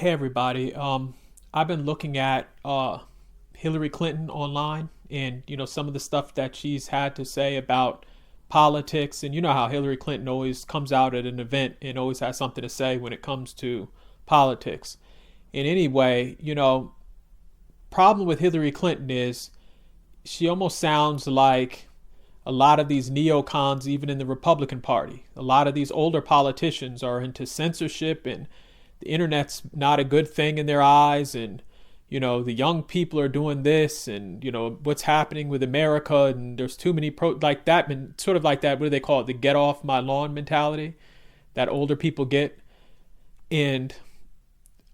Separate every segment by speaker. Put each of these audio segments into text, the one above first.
Speaker 1: Hey everybody. I've been looking at Hillary Clinton online, and some of the stuff that she's had to say about politics, and you know how Hillary Clinton always comes out at an event and always has something to say when it comes to politics. And anyway, problem with Hillary Clinton is she almost sounds like a lot of these neocons, even in the Republican Party. A lot of these older politicians are into censorship, and the internet's not a good thing in their eyes. And, the young people are doing this, and, what's happening with America. And there's too many like that, and sort of like that. What do they call it? The get off my lawn mentality that older people get. And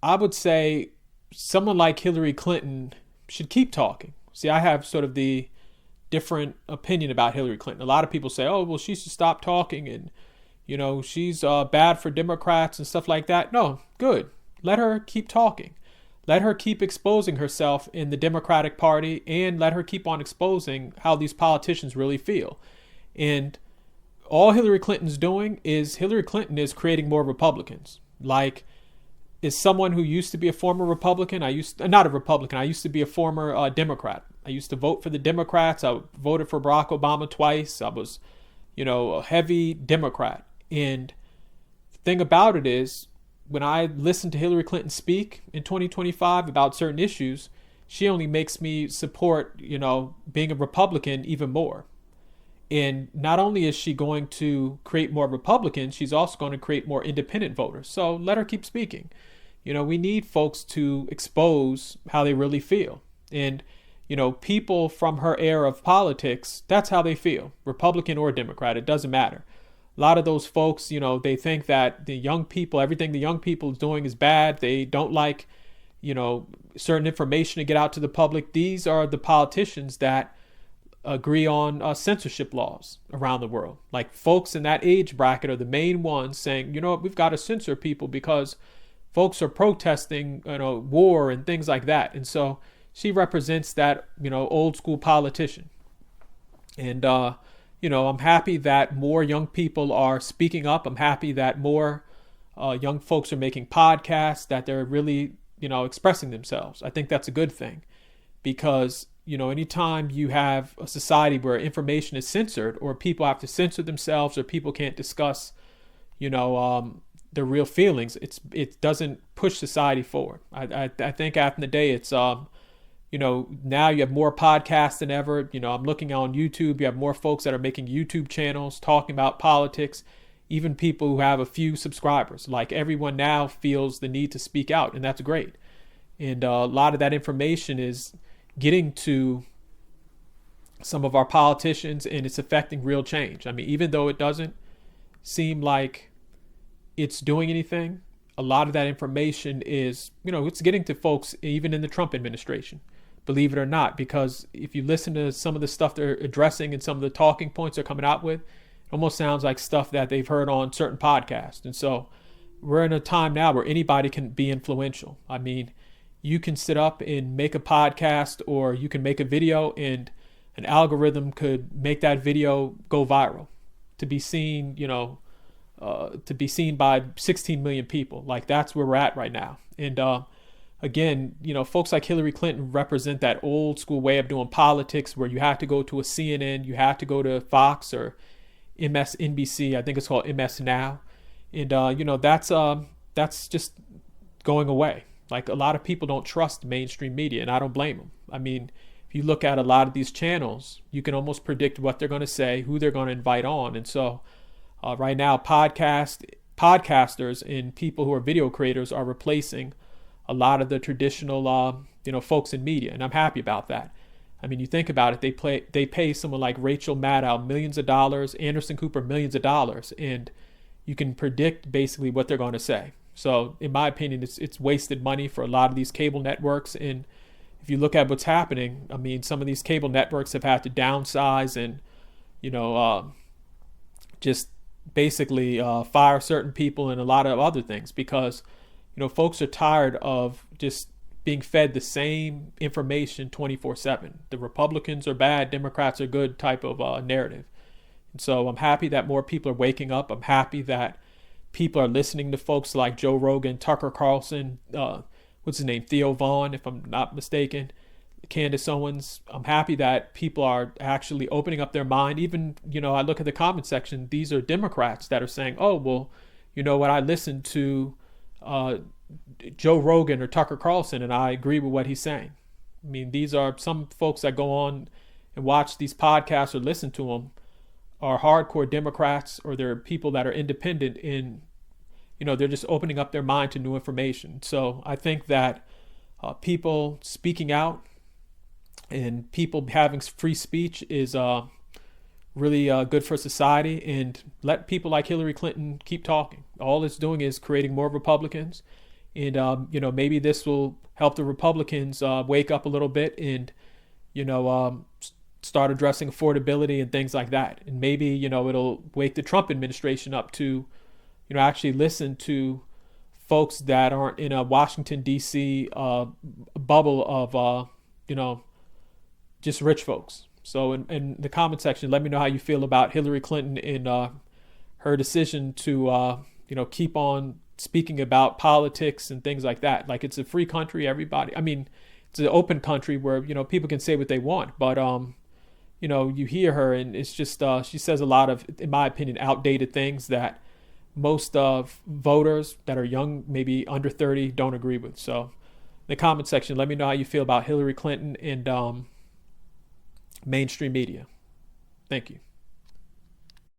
Speaker 1: I would say someone like Hillary Clinton should keep talking. See, I have sort of the different opinion about Hillary Clinton. A lot of people say, oh, well, she should stop talking, and, she's bad for Democrats and stuff like that. No, good. Let her keep talking. Let her keep exposing herself in the Democratic Party, and let her keep on exposing how these politicians really feel. And all Hillary Clinton's doing is Hillary Clinton is creating more Republicans. Like, is someone who used to be a former Republican. I used to be a former Democrat. I used to vote for the Democrats. I voted for Barack Obama twice. I was, a heavy Democrat. And the thing about it is, when I listen to Hillary Clinton speak in 2025 about certain issues, she only makes me support, being a Republican even more. And not only is she going to create more Republicans, she's also going to create more independent voters. So let her keep speaking. We need folks to expose how they really feel. And, people from her era of politics, that's how they feel, Republican or Democrat, it doesn't matter. A lot of those folks, they think that the young people, everything the young people is doing is bad. They don't like, certain information to get out to the public. These are the politicians that agree on censorship laws around the world. Like, folks in that age bracket are the main ones saying, we've got to censor people because folks are protesting, war and things like that. And so she represents that, old school politician. And, I'm happy that more young people are speaking up. I'm happy that more young folks are making podcasts, that they're really, expressing themselves. I think that's a good thing because, anytime you have a society where information is censored, or people have to censor themselves, or people can't discuss, their real feelings, it doesn't push society forward. I think after the day, it's now you have more podcasts than ever. I'm looking on YouTube. You have more folks that are making YouTube channels talking about politics, even people who have a few subscribers. Like, everyone now feels the need to speak out, and that's great. And a lot of that information is getting to some of our politicians, and it's affecting real change. I mean, even though it doesn't seem like it's doing anything, a lot of that information is, it's getting to folks even in the Trump administration, believe it or not, because if you listen to some of the stuff they're addressing and some of the talking points they're coming out with, it almost sounds like stuff that they've heard on certain podcasts. And so we're in a time now where anybody can be influential. I mean, you can sit up and make a podcast, or you can make a video, and an algorithm could make that video go viral to be seen, by 16 million people. Like, that's where we're at right now. And again, folks like Hillary Clinton represent that old school way of doing politics, where you have to go to a CNN, you have to go to Fox or MSNBC. I think it's called MS Now. And, that's just going away. Like, a lot of people don't trust mainstream media, and I don't blame them. I mean, if you look at a lot of these channels, you can almost predict what they're going to say, who they're going to invite on. And so right now, podcasters and people who are video creators are replacing a lot of the traditional, folks in media. And I'm happy about that. I mean, you think about it, they pay someone like Rachel Maddow millions of dollars, Anderson Cooper millions of dollars, and you can predict basically what they're going to say. So in my opinion, it's wasted money for a lot of these cable networks. And if you look at what's happening, I mean, some of these cable networks have had to downsize and, just basically fire certain people and a lot of other things, because, folks are tired of just being fed the same information 24/7. The Republicans are bad, Democrats are good type of narrative. And so I'm happy that more people are waking up. I'm happy that people are listening to folks like Joe Rogan, Tucker Carlson, what's his name, Theo Vaughn, if I'm not mistaken, Candace Owens. I'm happy that people are actually opening up their mind. Even, I look at the comment section, these are Democrats that are saying, oh, well, you know what, I listened to Joe Rogan or Tucker Carlson and I agree with what he's saying. I mean, these are some folks that go on and watch these podcasts or listen to them are hardcore Democrats, or they're people that are independent in, they're just opening up their mind to new information. So I think that people speaking out and people having free speech is really good for society, and let people like Hillary Clinton keep talking. All it's doing is creating more Republicans, and maybe this will help the Republicans wake up a little bit and start addressing affordability and things like that. And maybe it'll wake the Trump administration up to actually listen to folks that aren't in a Washington D.C. bubble of just rich folks. So in the comment section, let me know how you feel about Hillary Clinton and her decision to keep on speaking about politics and things like that. Like, it's a free country, everybody. I mean, it's an open country where people can say what they want, but you hear her and it's just she says a lot of, in my opinion, outdated things that most of voters that are young, maybe under 30, don't agree with. So in the comment section, let me know how you feel about Hillary Clinton and mainstream media. Thank you.